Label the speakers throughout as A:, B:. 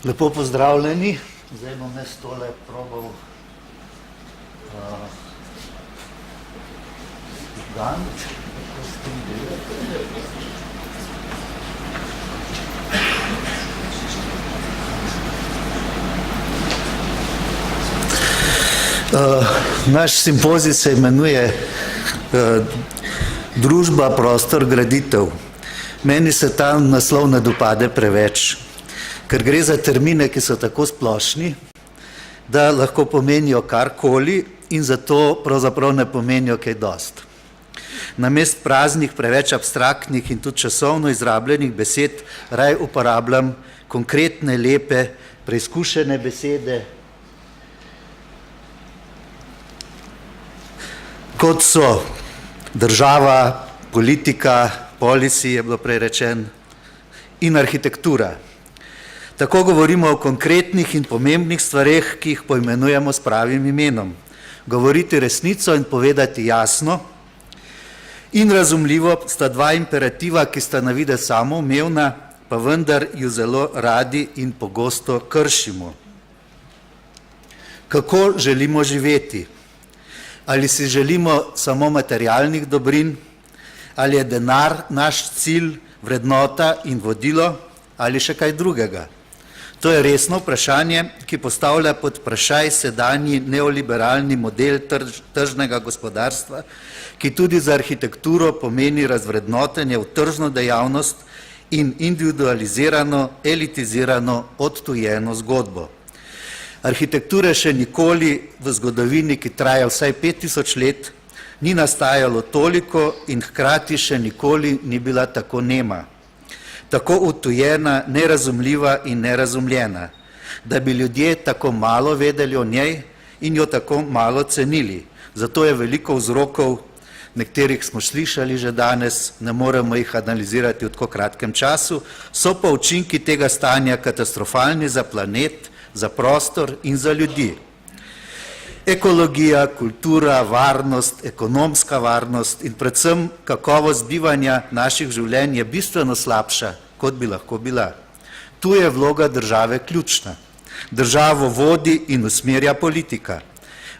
A: Lepo pozdravljeni. Zdaj bom jaz tole probal ganiti, kako s tem delati. Naš simpozij se imenuje Družba, prostor, graditev. Meni se ta naslov ne dopade preveč, ker gre za termine, ki so tako splošni, da lahko pomenijo karkoli in zato pravzaprav ne pomenijo kaj dosti. Namest praznih, preveč abstraktnih in tudi časovno izrabljenih besed raje uporabljam konkretne, lepe, preizkušene besede, kot so država, politika, policy, je bilo prej rečeno, in arhitektura. Tako govorimo o konkretnih in pomembnih stvareh, ki jih poimenujemo s pravim imenom. Govoriti resnico in povedati jasno in razumljivo sta dva imperativa, ki sta na videz samoumevna, pa vendar ju zelo radi in pogosto kršimo. Kako želimo živeti? Ali si želimo samo materialnih dobrin, ali je denar naš cilj, vrednota in vodilo, ali še kaj drugega? To je resno vprašanje, ki postavlja pod vprašaj sedanji neoliberalni model tržnega gospodarstva, ki tudi za arhitekturo pomeni razvrednotenje v tržno dejavnost in individualizirano, elitizirano, odtujeno zgodbo. Arhitekture še nikoli v zgodovini, ki traja vsaj 5000 let, ni nastajalo toliko in hkrati še nikoli ni bila tako nema, tako odtujena, nerazumljiva in nerazumljena, da bi ljudje tako malo vedeli o njej in jo tako malo cenili. Zato je veliko vzrokov, nekaterih smo slišali že danes, ne moremo jih analizirati v tako kratkem času, so pa učinki tega stanja katastrofalni za planet, za prostor in za ljudi. Ekologija, kultura, varnost, ekonomska varnost in predvsem kakovost bivanja naših življenj je bistveno slabša, kot bi lahko bila. Tu je vloga države ključna. Državo vodi in usmerja politika,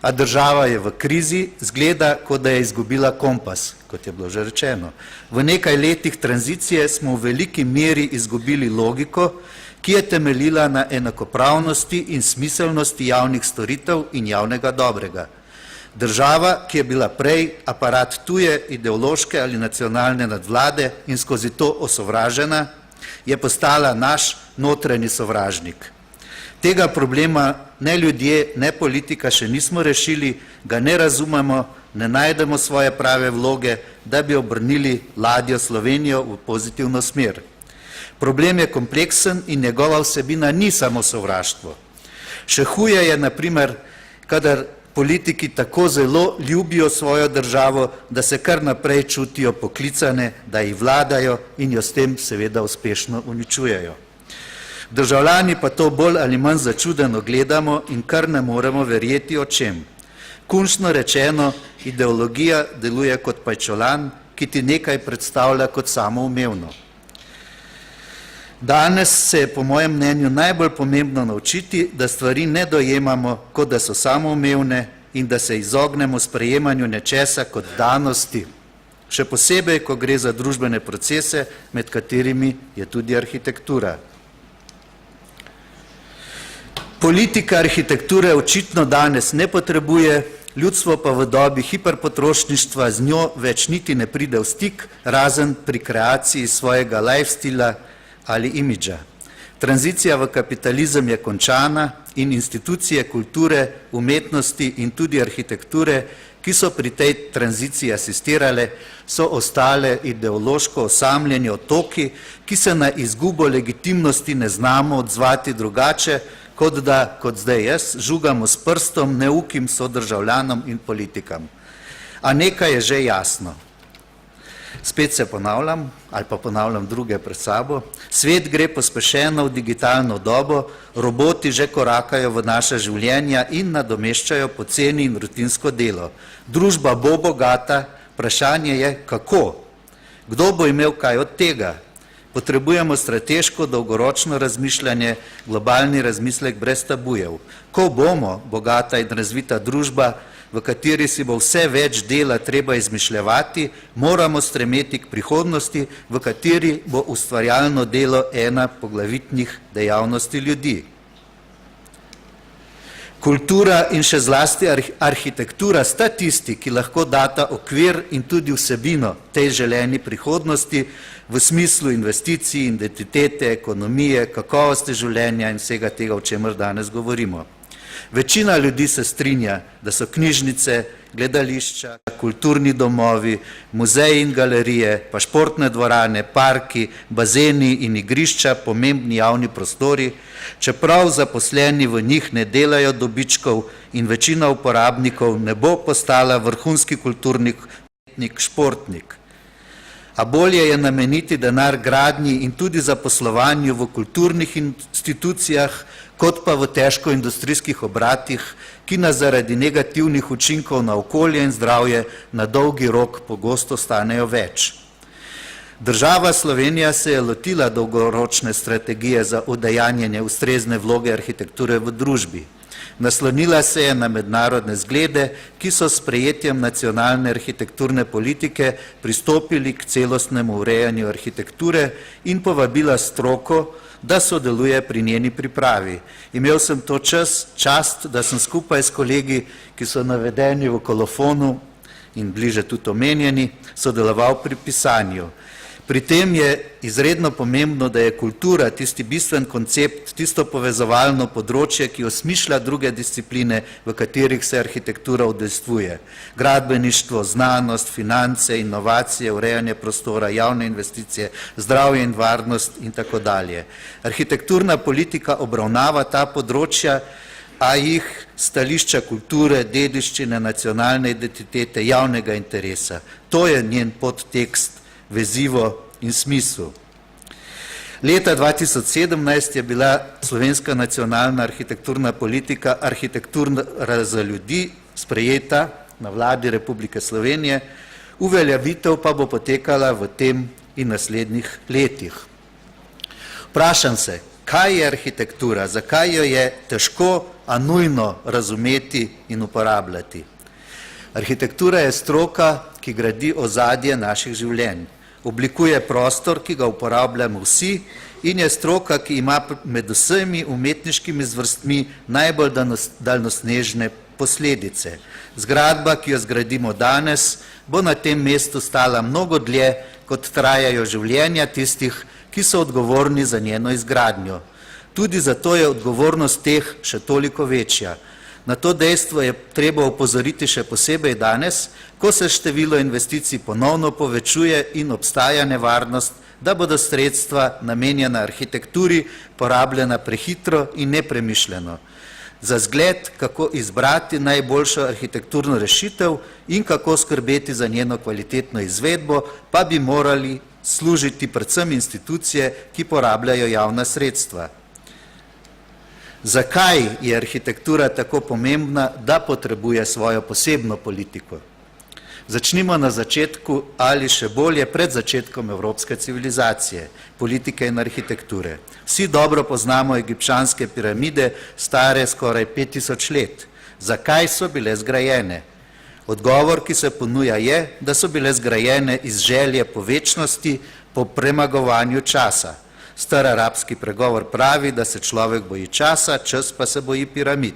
A: a država je v krizi, zgleda, kot da je izgubila kompas, kot je bilo že rečeno. V nekaj letih tranzicije smo v veliki meri izgubili logiko, ki je temeljila na enakopravnosti in smiselnosti javnih storitev in javnega dobrega. Država, ki je bila prej aparat tuje, ideološke ali nacionalne nadvlade in skozi to osovražena, je postala naš notranji sovražnik. Tega problema ne ljudje, ne politika še nismo rešili, ga ne razumemo, ne najdemo svoje prave vloge, da bi obrnili ladjo Slovenijo v pozitivno smer. Problem je kompleksen in njegova vsebina ni samo sovraštvo. Še huje je, na primer, kadar politiki tako zelo ljubijo svojo državo, da se kar naprej čutijo poklicane, da jih vladajo in jo s tem seveda uspešno uničujejo. Državljani pa to bolj ali manj začudeno gledamo in kar ne moremo verjeti o čem. Končno rečeno, ideologija deluje kot pajčolan, ki ti nekaj predstavlja kot samoumevno. Danes se je po mojem mnenju najbolj pomembno naučiti, da stvari ne dojemamo, kot da so samoumevne in da se izognemo sprejemanju nečesa kot danosti, še posebej, ko gre za družbene procese, med katerimi je tudi arhitektura. Politika arhitekture očitno danes ne potrebuje, ljudstvo pa v dobi hiperpotrošništva z njo več niti ne pride v stik, razen pri kreaciji svojega lifestila ali imidža. Tranzicija v kapitalizem je končana in institucije kulture, umetnosti in tudi arhitekture, ki so pri tej tranziciji asistirale, so ostale ideološko osamljeni otoki, ki se na izgubo legitimnosti ne znamo odzvati drugače, kot da, kot zdaj jaz, žugamo s prstom neukim sodržavljanom in politikam. A nekaj je že jasno. Spet se ponavljam, ali pa ponavljam druge pred sabo. Svet gre pospešeno v digitalno dobo, roboti že korakajo v naša življenja in nadomeščajo poceni in rutinsko delo. Družba bo bogata, vprašanje je kako. Kdo bo imel kaj od tega? Potrebujemo strateško dolgoročno razmišljanje, globalni razmislek brez tabujev. Ko bomo bogata in razvita družba, v kateri si bo vse več dela treba izmišljevati, moramo stremeti k prihodnosti, v kateri bo ustvarjalno delo ena poglavitnih dejavnosti ljudi. Kultura in še zlasti arhitektura sta tisti, ki lahko data okvir in tudi vsebino tej želeni prihodnosti v smislu investicij, identitete, ekonomije, kakovosti življenja in vsega tega, o čemer danes govorimo. Večina ljudi se strinja, da so knjižnice, gledališča, kulturni domovi, muzeji in galerije, pa športne dvorane, parki, bazeni in igrišča pomembni javni prostori, čeprav zaposleni v njih ne delajo dobičkov in večina uporabnikov ne bo postala vrhunski kulturnik, športnik. A bolje je nameniti denar gradnji in tudi zaposlovanju v kulturnih institucijah, kot pa v težko industrijskih obratih, ki nas zaradi negativnih učinkov na okolje in zdravje na dolgi rok pogosto stanejo več. Država Slovenija se je lotila dolgoročne strategije za udejanjenje ustrezne vloge arhitekture v družbi. Naslonila se je na mednarodne zglede, ki so s sprejetjem nacionalne arhitekturne politike pristopili k celostnemu urejanju arhitekture in povabila stroko, da sodeluje pri njeni pripravi. Imel sem to čast, da sem skupaj s kolegi, ki so navedeni v kolofonu in bliže tudi omenjeni, sodeloval pri pisanju. Pri tem je izredno pomembno, da je kultura tisti bistven koncept, tisto povezovalno področje, ki osmišlja druge discipline, v katerih se arhitektura udejstvuje. Gradbeništvo, znanost, finance, inovacije, urejanje prostora, javne investicije, zdravje in varnost in tako dalje. Arhitekturna politika obravnava ta področja, a jih stališča kulture, dediščine, nacionalne identitete, javnega interesa. To je njen podtekst, vezivo in smisel. Leta 2017 je bila slovenska nacionalna arhitekturna politika Arhitektura za ljudi sprejeta na vladi Republike Slovenije, uveljavitev pa bo potekala v tem in naslednjih letih. Vprašam se, kaj je arhitektura, zakaj jo je težko, a nujno razumeti in uporabljati. Arhitektura je stroka, ki gradi ozadje naših življenj. Oblikuje prostor, ki ga uporabljamo vsi, in je stroka, ki ima med vsemi umetniškimi zvrstmi najbolj daljnosnežne posledice. Zgradba, ki jo zgradimo danes, bo na tem mestu stala mnogo dlje, kot trajajo življenja tistih, ki so odgovorni za njeno izgradnjo. Tudi zato je odgovornost teh še toliko večja. Na to dejstvo je treba opozoriti še posebej danes, ko se število investicij ponovno povečuje in obstaja nevarnost, da bodo sredstva namenjena arhitekturi porabljena prehitro in nepremišljeno. Za zgled, kako izbrati najboljšo arhitekturno rešitev in kako skrbeti za njeno kvalitetno izvedbo, pa bi morali služiti predvsem institucije, ki porabljajo javna sredstva. Zakaj je arhitektura tako pomembna, da potrebuje svojo posebno politiko? Začnimo na začetku ali še bolje pred začetkom evropske civilizacije, politike in arhitekture. Vsi dobro poznamo egipčanske piramide, stare skoraj 5000 let. Zakaj so bile zgrajene? Odgovor, ki se ponuja, je, da so bile zgrajene iz želje po večnosti, po premagovanju časa. Star arabski pregovor pravi, da se človek boji časa, čas pa se boji piramid.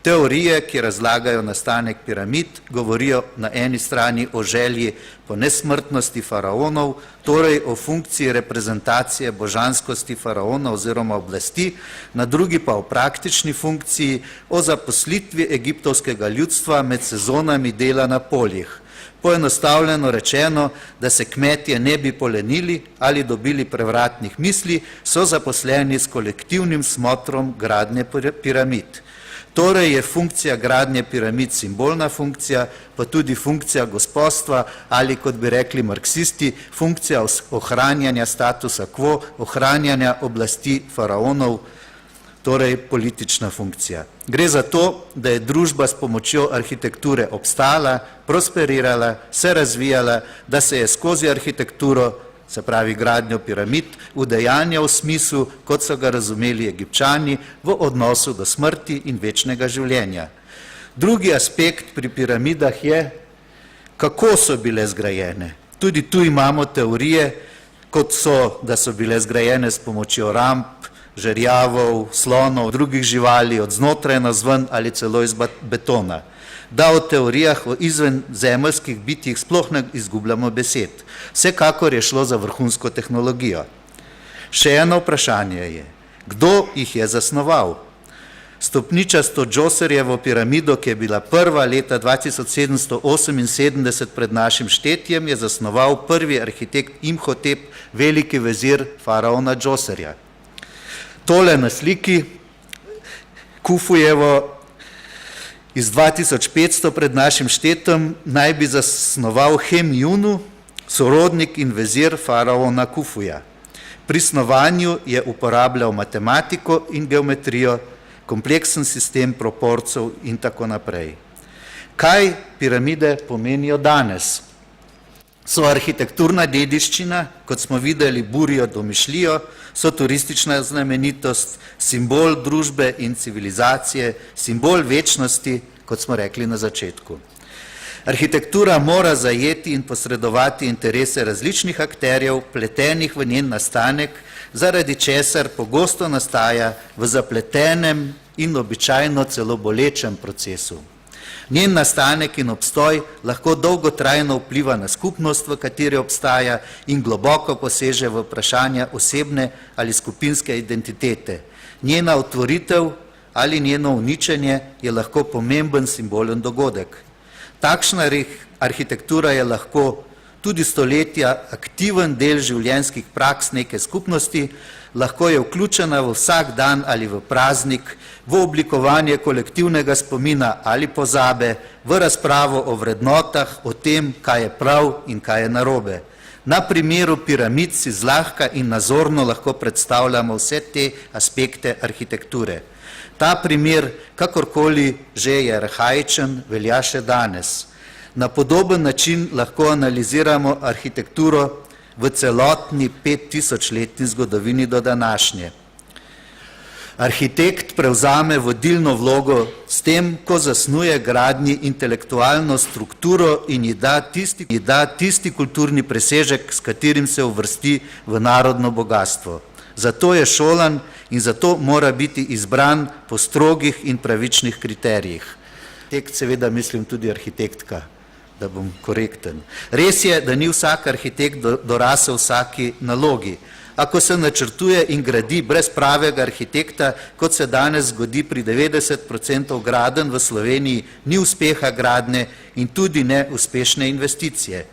A: Teorije, ki razlagajo nastanek piramid, govorijo na eni strani o želji po nesmrtnosti faraonov, torej o funkciji reprezentacije božanskosti faraona oziroma oblasti, na drugi pa o praktični funkciji, o zaposlitvi egiptovskega ljudstva med sezonami dela na poljih. Poenostavljeno rečeno, da se kmetje ne bi polenili ali dobili prevratnih misli, so zaposleni s kolektivnim smotrom gradnje piramid. Torej je funkcija gradnje piramid simbolna funkcija, pa tudi funkcija gospodstva ali, kot bi rekli marksisti, funkcija ohranjanja statusa quo, ohranjanja oblasti faraonov, torej politična funkcija. Gre za to, da je družba s pomočjo arhitekture obstala, prosperirala, se razvijala, da se je skozi arhitekturo se pravi gradnjo piramid, udejanja v smislu, kot so ga razumeli Egipčani, v odnosu do smrti in večnega življenja. Drugi aspekt pri piramidah je, kako so bile zgrajene. Tudi tu imamo teorije, kot so, da so bile zgrajene s pomočjo ramp, žerjavov, slonov, drugih živali, od znotraj navzven ali celo iz betona. Da o teorijah o izvenzemeljskih bitjih sploh ne izgubljamo besed. Vsekakor je šlo za vrhunsko tehnologijo. Še eno vprašanje je, kdo jih je zasnoval? Stopničasto Džoserjevo piramido, ki je bila prva leta 2778 pred našim štetjem, je zasnoval prvi arhitekt Imhotep, veliki vezir faraona Džoserja. Tole na sliki Kufujevo iz 2500 pred našim štetom naj bi zasnoval Hemjunu, sorodnik in vezir faraona Kufuja. Pri snovanju je uporabljal matematiko in geometrijo, kompleksen sistem proporcev in tako naprej. Kaj piramide pomenijo danes? So arhitekturna dediščina, kot smo videli, burijo domišljijo, so turistična znamenitost, simbol družbe in civilizacije, simbol večnosti, kot smo rekli na začetku. Arhitektura mora zajeti in posredovati interese različnih akterjev, pletenih v njen nastanek, zaradi česar pogosto nastaja v zapletenem in običajno celo bolečem procesu. Njen nastanek in obstoj lahko dolgotrajno vpliva na skupnost, v kateri obstaja, in globoko poseže v vprašanja osebne ali skupinske identitete. Njena otvoritev ali njeno uničenje je lahko pomemben simbolen dogodek. Takšna arhitektura je lahko tudi stoletja aktiven del življenjskih praks neke skupnosti, lahko je vključena v vsak dan ali v praznik, v oblikovanje kolektivnega spomina ali pozabe, v razpravo o vrednotah, o tem, kaj je prav in kaj je narobe. Na primeru piramid si zlahka in nazorno lahko predstavljamo vse te aspekte arhitekture. Ta primer, kakorkoli že je arhaičen, velja še danes. Na podoben način lahko analiziramo arhitekturo v celotni 5000-letni zgodovini do današnje. Arhitekt prevzame vodilno vlogo s tem, ko zasnuje gradnji intelektualno strukturo in ji da tisti kulturni presežek, s katerim se uvrsti v narodno bogatstvo. Zato je šolan in zato mora biti izbran po strogih in pravičnih kriterijih. Arhitekt, seveda mislim tudi arhitektka, da bom korekten. Res je, da ni vsak arhitekt dorasel vsaki nalogi. Ako se načrtuje in gradi brez pravega arhitekta, kot se danes zgodi pri 90% gradenj v Sloveniji, ni uspeha gradnje in tudi ne uspešne investicije.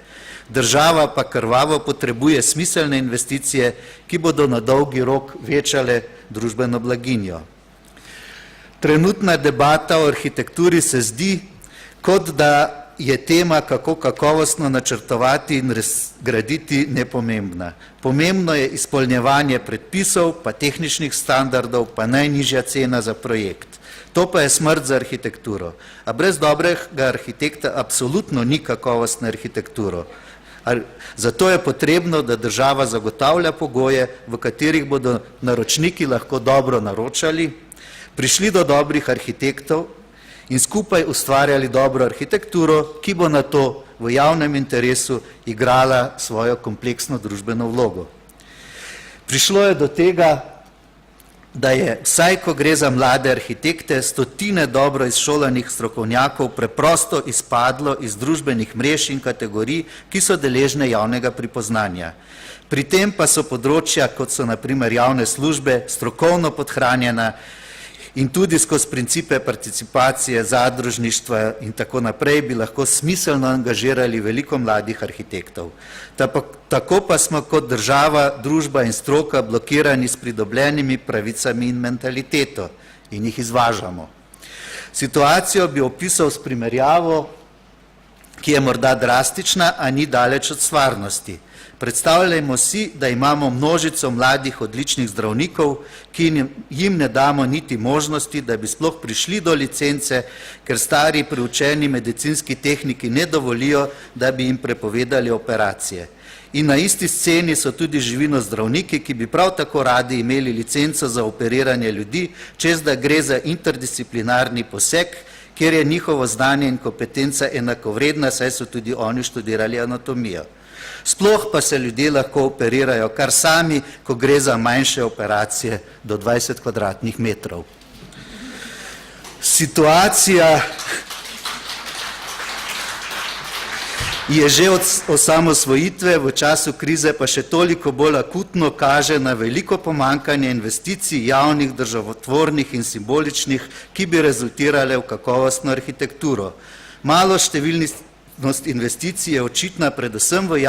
A: Država pa krvavo potrebuje smiselne investicije, ki bodo na dolgi rok večale družbeno blaginjo. Trenutna debata o arhitekturi se zdi, kot da je tema, kako kakovostno načrtovati in graditi, nepomembna. Pomembno je izpolnjevanje predpisov, pa tehničnih standardov, pa najnižja cena za projekt. To pa je smrt za arhitekturo. A brez dobrega arhitekta absolutno ni kakovostne arhitekturo. Zato je potrebno, da država zagotavlja pogoje, v katerih bodo naročniki lahko dobro naročali, prišli do dobrih arhitektov in skupaj ustvarjali dobro arhitekturo, ki bo na to v javnem interesu igrala svojo kompleksno družbeno vlogo. Prišlo je do tega, da je, vsaj ko gre za mlade arhitekte, stotine dobro izšolanih strokovnjakov preprosto izpadlo iz družbenih mrež in kategorij, ki so deležne javnega pripoznanja. Pri tem pa so področja, kot so na primer javne službe, strokovno podhranjena in tudi skozi principe participacije, zadružništva in tako naprej bi lahko smiselno angažirali veliko mladih arhitektov. Tako pa smo kot država, družba in stroka blokirani s pridobljenimi pravicami in mentaliteto in jih izvažamo. Situacijo bi opisal s primerjavo, ki je morda drastična, a ni daleč od stvarnosti. Predstavljajmo si, da imamo množico mladih odličnih zdravnikov, ki jim ne damo niti možnosti, da bi sploh prišli do licence, ker stari priučeni medicinski tehniki ne dovolijo, da bi jim prepovedali operacije. In na isti sceni so tudi živinozdravniki, ki bi prav tako radi imeli licenco za operiranje ljudi, čez da gre za interdisciplinarni poseg, kjer je njihovo znanje in kompetenca enakovredna, saj so tudi oni študirali anatomijo. Sploh pa se ljudje lahko operirajo kar sami, ko gre za manjše operacije do 20 kvadratnih metrov. Situacija je že od osamosvojitve, v času krize pa še toliko bolj akutno kaže na veliko pomanjkanje investicij javnih, državotvornih in simboličnih, ki bi rezultirale v kakovostno arhitekturo. Malo številnost investicij je očitna predvsem v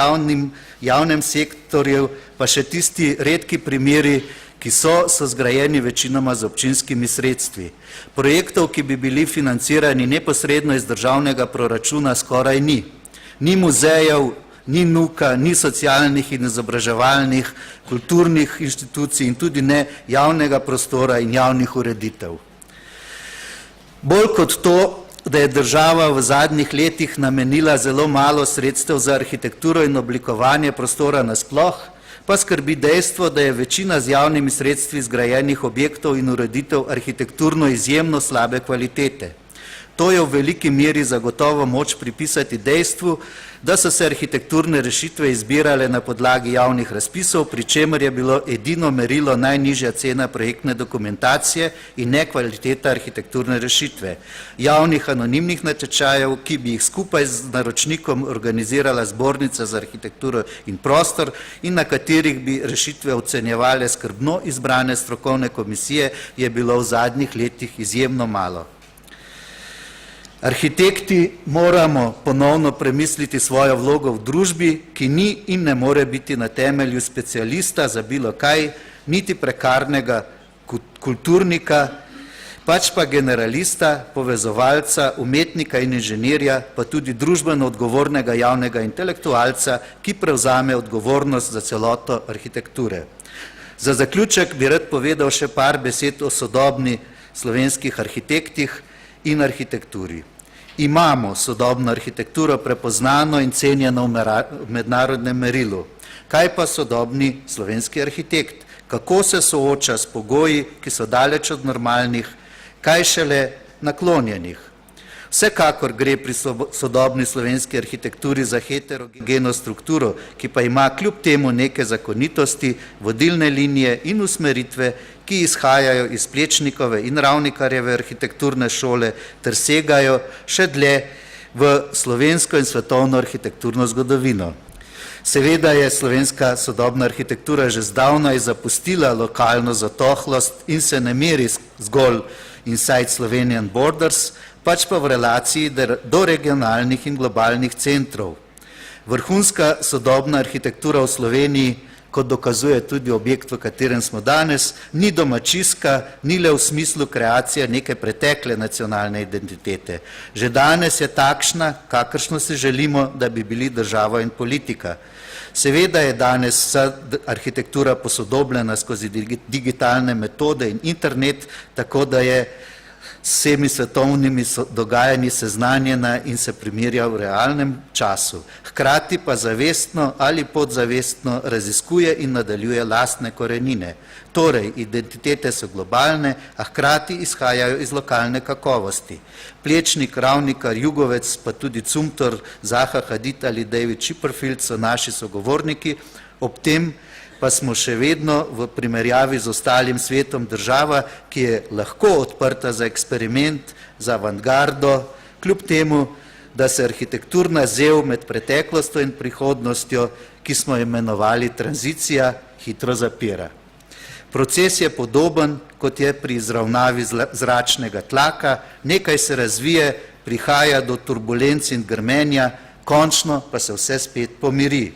A: javnem sektorju, pa še tisti redki primeri, ki so zgrajeni večinoma z občinskimi sredstvi. Projektov, ki bi bili financirani neposredno iz državnega proračuna, skoraj ni. Ni muzejev, ni NUK-a, ni socialnih in izobraževalnih, kulturnih inštitucij in tudi ne javnega prostora in javnih ureditev. Bolj kot to, da je država v zadnjih letih namenila zelo malo sredstev za arhitekturo in oblikovanje prostora nasploh, pa skrbi dejstvo, da je večina z javnimi sredstvi zgrajenih objektov in ureditev arhitekturno izjemno slabe kvalitete. To je v veliki meri zagotovo moč pripisati dejstvu, da so se arhitekturne rešitve izbirale na podlagi javnih razpisov, pri čemer je bilo edino merilo najnižja cena projektne dokumentacije in ne kvaliteta arhitekturne rešitve. Javnih anonimnih natečajev, ki bi jih skupaj z naročnikom organizirala Zbornica za arhitekturo in prostor in na katerih bi rešitve ocenjevale skrbno izbrane strokovne komisije, je bilo v zadnjih letih izjemno malo. Arhitekti moramo ponovno premisliti svojo vlogo v družbi, ki ni in ne more biti na temelju specialista za bilo kaj, niti prekarnega kulturnika, pač pa generalista, povezovalca, umetnika in inženirja, pa tudi družbeno odgovornega javnega intelektualca, ki prevzame odgovornost za celoto arhitekture. Za zaključek bi rad povedal še par besed o sodobni slovenskih arhitektih in arhitekturi. Imamo sodobno arhitekturo prepoznano in cenjeno v mednarodnem merilu. Kaj pa sodobni slovenski arhitekt? Kako se sooča s pogoji, ki so daleč od normalnih, kaj šele naklonjenih? Vsekakor gre pri sodobni slovenski arhitekturi za heterogeno strukturo, ki pa ima kljub temu neke zakonitosti, vodilne linije in usmeritve, ki izhajajo iz Plečnikove in Ravnikarjeve arhitekturne šole ter segajo še dlje v slovensko in svetovno arhitekturno zgodovino. Seveda je slovenska sodobna arhitektura že zdavnaj zapustila lokalno zatohlost in se ne meri zgolj inside Slovenian borders, pač pa v relaciji do regionalnih in globalnih centrov. Vrhunska sodobna arhitektura v Sloveniji, kot dokazuje tudi objekt, v katerem smo danes, ni domačijska, ni le v smislu kreacije neke pretekle nacionalne identitete. Že danes je takšna, kakršno si želimo, da bi bili država in politika. Seveda je danes vsa arhitektura posodobljena skozi digitalne metode in internet, tako da je s vsemi svetovnimi dogajanji seznanjena in se primerja v realnem času. Hkrati pa zavestno ali podzavestno raziskuje in nadaljuje lastne korenine. Torej, identitete so globalne, a hkrati izhajajo iz lokalne kakovosti. Plečnik, Ravnikar, Jugovec, pa tudi Cumtor, Zaha Hadid ali David Chipperfield so naši sogovorniki, ob tem pa smo še vedno v primerjavi z ostalim svetom država, ki je lahko odprta za eksperiment, za avantgardo, kljub temu, da se arhitekturna zev med preteklostjo in prihodnostjo, ki smo imenovali tranzicija, hitro zapira. Proces je podoben, kot je pri izravnavi zračnega tlaka, nekaj se razvije, prihaja do turbulenc in grmenja, končno pa se vse spet pomiri.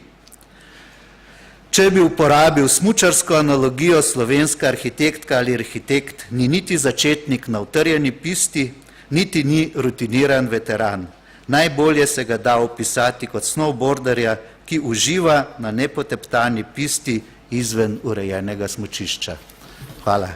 A: Če bi uporabil smučarsko analogijo, slovenska arhitektka ali arhitekt ni niti začetnik na utrjeni pisti, niti ni rutiniran veteran. Najbolje se ga da opisati kot snowboarderja, ki uživa na nepoteptani pisti izven urejenega smučišča. Hvala.